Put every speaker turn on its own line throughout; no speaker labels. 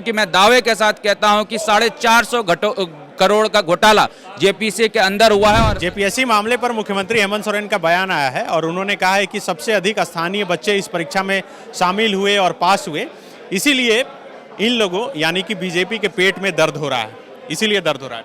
कि मैं दावे के साथ कहता हूं कि 450 करोड़ का घोटाला जेपीएससी के अंदर हुआ है। और
जेपीएससी मामले पर मुख्यमंत्री हेमंत सोरेन का बयान आया है और उन्होंने कहा है कि सबसे अधिक स्थानीय बच्चे इस परीक्षा में शामिल हुए और पास हुए, इसीलिए इन लोगों यानी कि बीजेपी के पेट में दर्द हो रहा है, इसीलिए दर्द हो रहा है।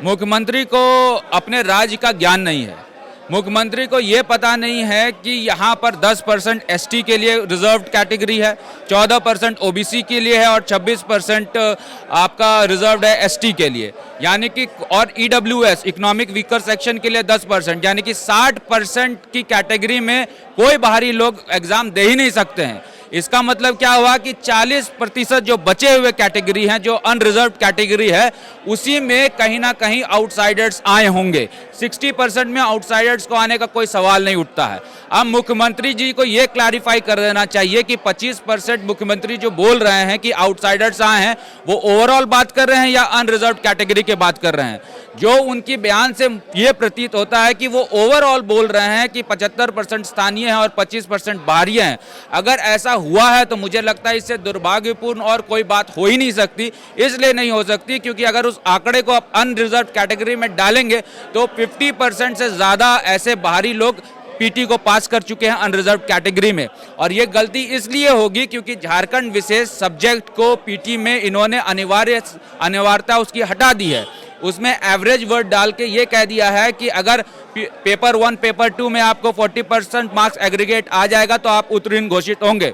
मुख्यमंत्री को अपने राज्य का ज्ञान नहीं है। मुख्यमंत्री को ये पता नहीं है कि यहाँ पर 10% एसटी के लिए रिजर्व्ड कैटेगरी है, 14% ओबीसी के लिए है और 26% आपका रिजर्व्ड है एसटी के लिए, यानी कि और ईडब्ल्यूएस इकोनॉमिक वीकर सेक्शन के लिए 10%, यानी कि 60% की कैटेगरी में कोई बाहरी लोग एग्जाम दे ही नहीं सकते हैं। इसका मतलब क्या हुआ कि 40% जो बचे हुए कैटेगरी हैं, जो अनरिजर्व कैटेगरी है, उसी में कहीं ना कहीं आउटसाइडर्स आए होंगे। 60% में आउटसाइडर्स को आने का कोई सवाल नहीं उठता है। अब मुख्यमंत्री जी को यह क्लैरिफाई कर देना चाहिए कि 25% मुख्यमंत्री जो बोल रहे हैं कि आउटसाइडर्स आए हैं, वो ओवरऑल बात कर रहे हैं या अनरिजर्व कैटेगरी के बात कर रहे हैं। जो उनकी बयान से ये प्रतीत होता है कि वो ओवरऑल बोल रहे हैं कि 75% स्थानीय हैं और 25% बाहरी हैं। अगर ऐसा हुआ है तो मुझे लगता है इससे दुर्भाग्यपूर्ण और कोई बात हो ही नहीं सकती। इसलिए नहीं हो सकती क्योंकि अगर उस आंकड़े को आप अनरिजर्व कैटेगरी में डालेंगे तो 50% से ज़्यादा ऐसे बाहरी लोग पीटी को पास कर चुके हैं अनरिजर्व कैटेगरी में। और ये गलती इसलिए होगी क्योंकि झारखंड विशेष सब्जेक्ट को पीटी में इन्होंने अनिवार्यता उसकी हटा दी है। उसमें एवरेज वर्ड डाल के ये कह दिया है कि अगर पेपर 1 पेपर 2 में आपको 40% मार्क्स एग्रीगेट आ जाएगा तो आप उत्तीर्ण घोषित होंगे।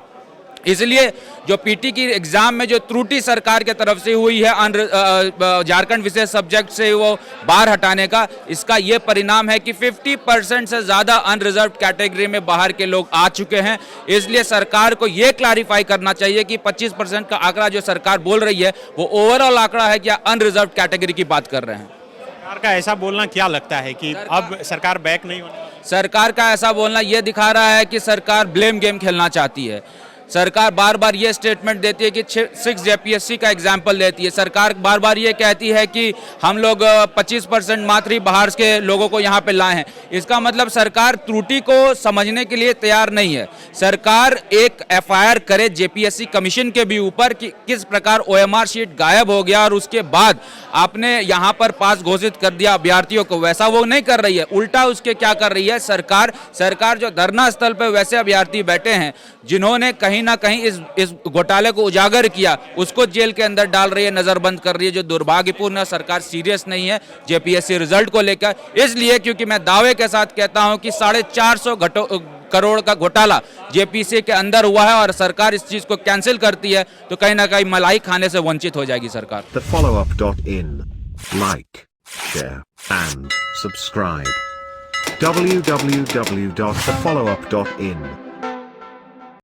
इसलिए जो पीटी की एग्जाम में जो त्रुटि सरकार के तरफ से हुई है झारखंड विशेष सब्जेक्ट से वो बाहर हटाने का, इसका ये परिणाम है कि 50% से ज़्यादा अनरिजर्व कैटेगरी में बाहर के लोग आ चुके हैं। इसलिए सरकार को ये क्लैरिफाई करना चाहिए कि 25% का आंकड़ा जो सरकार बोल रही है वो ओवरऑल आंकड़ा है या अनरिजर्व कैटेगरी की बात कर रहे हैं।
सरकार का ऐसा बोलना क्या लगता है कि अब सरकार बैक नहीं होने?
सरकार का ऐसा बोलना ये दिखा रहा है कि सरकार ब्लेम गेम खेलना चाहती है। सरकार बार बार ये स्टेटमेंट देती है कि 6 जेपीएससी का एग्जाम्पल देती है। सरकार बार बार ये कहती है कि हम लोग 25% मात्र ही बाहर के लोगों को यहाँ पे लाए हैं। इसका मतलब सरकार त्रुटि को समझने के लिए तैयार नहीं है। सरकार एक एफआईआर करे जेपीएससी कमीशन के भी ऊपर कि किस प्रकार ओएमआर शीट गायब हो गया और उसके बाद आपने यहाँ पर पास घोषित कर दिया अभ्यर्थियों को, वैसा वो नहीं कर रही है। उल्टा उसके क्या कर रही है सरकार जो धरना स्थल पर वैसे अभ्यर्थी बैठे हैं जिन्होंने कहीं ना कहीं इस घोटाले को उजागर किया, उसको जेल के अंदर डाल रही है, नजरबंद कर रही है, जो दुर्भाग्यपूर्ण है। सरकार सीरियस नहीं है जेपीएससी रिजल्ट को लेकर। इसलिए क्योंकि मैं दावे के साथ कहता हूं कि 450 करोड़ का घोटाला जेपीएससी के अंदर हुआ है और सरकार इस चीज को कैंसिल करती है तो कहीं ना कहीं मलाई खाने से वंचित हो जाएगी सरकार।
TheFollowUp.in, like, share and subscribe. www.thefollowup.in